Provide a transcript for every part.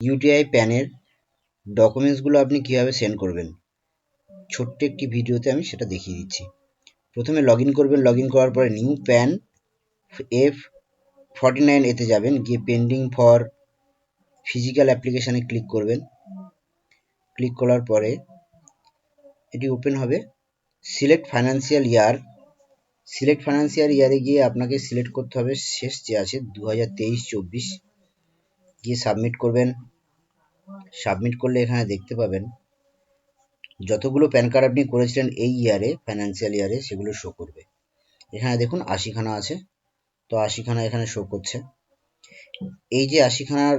UTI প্যানের ডকুমেন্টসগুলো আপনি কিভাবে সেন্ড করবেন, ছোট্ট একটি ভিডিওতে আমি সেটা দেখিয়ে দিচ্ছি। প্রথমে লগ ইন করবেন, লগ ইন করার পরে নিউ প্যান F49 এতে যাবেন, গিয়ে পেন্ডিং ফর ফিজিক্যাল অ্যাপ্লিকেশানে ক্লিক করবেন। ক্লিক করার পরে এটি ওপেন হবে। সিলেক্ট ফাইন্যান্সিয়াল ইয়ারে গিয়ে আপনাকে সিলেক্ট করতে হবে শেষ যে আছে 2023-24, গিয়ে সাবমিট করবেন। সাবমিট করলে এখানে দেখতে পাবেন যতগুলো প্যান কার্ড আপনি করেছিলেন এই ইয়ারে, ফাইন্যান্সিয়াল ইয়ারে, সেগুলো শো করবে। এখানে দেখুন 80খানা আছে, তো 80খানা এখানে শো করছে। এই যে 80খানার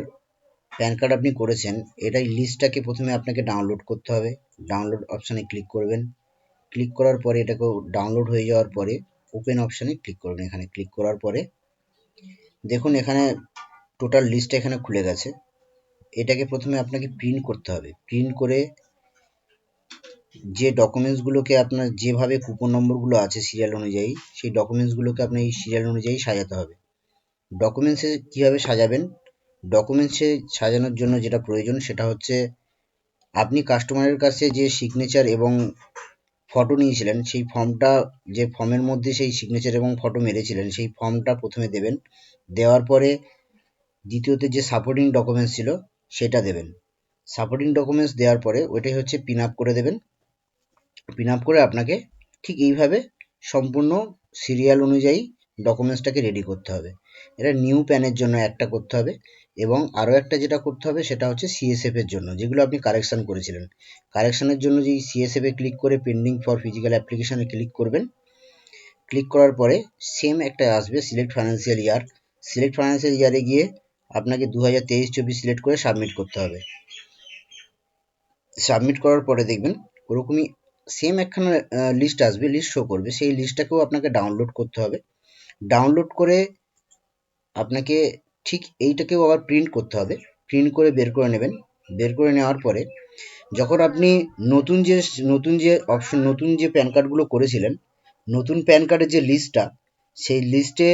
প্যান কার্ড আপনি করেছেন, এটাই লিস্টটাকে প্রথমে আপনাকে ডাউনলোড করতে হবে। ডাউনলোড অপশানে ক্লিক করবেন। ক্লিক করার পরে এটাকে ডাউনলোড হয়ে যাওয়ার পরে ওপেন অপশানে ক্লিক করবেন। এখানে ক্লিক করার পরে দেখুন এখানে টোটাল লিস্টটা এখানে খুলে গেছে। এটাকে প্রথমে আপনাকে প্রিন্ট করতে হবে। প্রিন্ট করে যে ডকুমেন্টসগুলোকে আপনার যেভাবে কুপন নম্বরগুলো আছে সিরিয়াল অনুযায়ী, সেই ডকুমেন্টসগুলোকে আপনার এই সিরিয়াল অনুযায়ী সাজাতে হবে। ডকুমেন্টসে কীভাবে সাজাবেন, ডকুমেন্টসে সাজানোর জন্য যেটা প্রয়োজন সেটা হচ্ছে আপনি কাস্টমারের কাছে যে সিগনেচার এবং ফটো নিয়েছিলেন, সেই ফর্মটা, যে ফর্মের মধ্যে সেই সিগনেচার এবং ফটো মেরেছিলেন, সেই ফর্মটা প্রথমে দেবেন। দেওয়ার পরে দ্বিতীয়তে যে সাপোর্টিং ডকুমেন্টস ছিল সেটা দেবেন। সাপোর্টিং ডকুমেন্টস দেওয়ার পরে ওইটাই হচ্ছে পিন আপ করে দেবেন। পিন আপ করে আপনাকে ঠিক এইভাবে সম্পূর্ণ সিরিয়াল অনুযায়ী ডকুমেন্টসটাকে রেডি করতে হবে। এটা নিউ প্যানের জন্য একটা করতে হবে, এবং আরও একটা যেটা করতে হবে সেটা হচ্ছে সিএসএফ এর জন্য, যেগুলো আপনি কারেকশান করেছিলেন। কারেকশানের জন্য যেই সিএসএফ এ ক্লিক করে পেন্ডিং ফর ফিজিক্যাল অ্যাপ্লিকেশানে ক্লিক করবেন। ক্লিক করার পরে সেম একটা আসবে select financial year. Select financial ইয়ারে গিয়ে আপনাকে 2023-24 সিলেক্ট করে সাবমিট করতে হবে। সাবমিট করার পরে দেখবেন ওরকমই সেম একখানা লিস্ট আসবে, লিস্ট শো করবে। সেই লিস্টটাকেও আপনাকে ডাউনলোড করতে হবে। ডাউনলোড করে আপনাকে ঠিক এইটাকেও আবার প্রিন্ট করতে হবে। প্রিন্ট করে বের করে নেবেন। বের করে নেওয়ার পরে যখন আপনি নতুন যে প্যান কার্ডগুলো করেছিলেন, নতুন প্যান কার্ডের যে লিস্টটা, সেই লিস্টে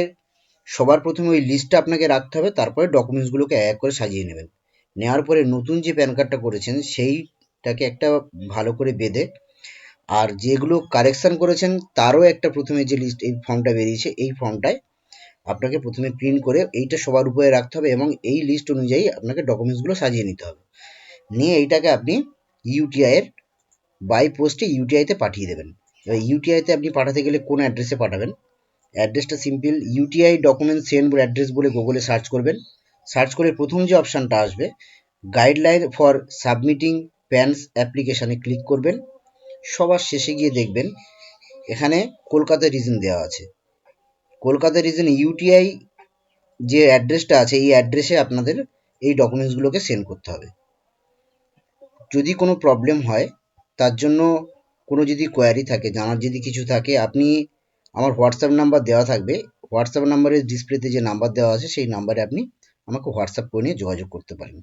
সবার প্রথমে ওই লিস্টটা আপনাকে রাখতে হবে। তারপরে ডকুমেন্টসগুলোকে এক করে সাজিয়ে নেবেন। নেওয়ার পরে নতুন যে প্যান কার্ডটা করেছেন সেইটাকে একটা ভালো করে বেঁধে, আর যেগুলো কারেকশান করেছেন তারও একটা প্রথমে যে লিস্ট, এই ফর্মটা বেরিয়েছে, এই ফর্মটায় আপনাকে প্রথমে প্রিন্ট করে এইটা সবার উপরে রাখতে হবে, এবং এই লিস্ট অনুযায়ী আপনাকে ডকুমেন্টসগুলো সাজিয়ে নিতে হবে। নিয়ে এইটাকে আপনি ইউটিআইয়ের বাই পোস্টে ইউটিআইতে পাঠিয়ে দেবেন। এবার ইউটিআইতে আপনি পাঠাতে গেলে কোন অ্যাড্রেসে পাঠাবেন, অ্যাড্রেসটা simple, UTI document send address বলে গুগলে সার্চ করবেন। সার্চ করে প্রথম যে অপশানটা আসবে গাইডলাইন ফর সাবমিটিং প্যানস অ্যাপ্লিকেশানে ক্লিক করবেন। সবার শেষে গিয়ে দেখবেন এখানে কলকাতা রিজন দেওয়া আছে। কলকাতা রিজন ইউটিআই যে অ্যাড্রেসটা আছে, এই অ্যাড্রেসে আপনাদের এই ডকুমেন্টসগুলোকে সেন্ড করতে হবে। যদি কোনো প্রবলেম হয়, তার জন্য কোনো যদি কোয়ারি থাকে, জানার যদি কিছু থাকে, আপনি আমার হোয়াটসঅ্যাপ নাম্বার দেওয়া থাকবে। হোয়াটসঅ্যাপ নাম্বারের ডিসপ্লেতে যে নাম্বার দেওয়া আছে সেই নাম্বারে আপনি আমাকে হোয়াটসঅ্যাপ করে নিয়ে যোগাযোগ করতে পারেন।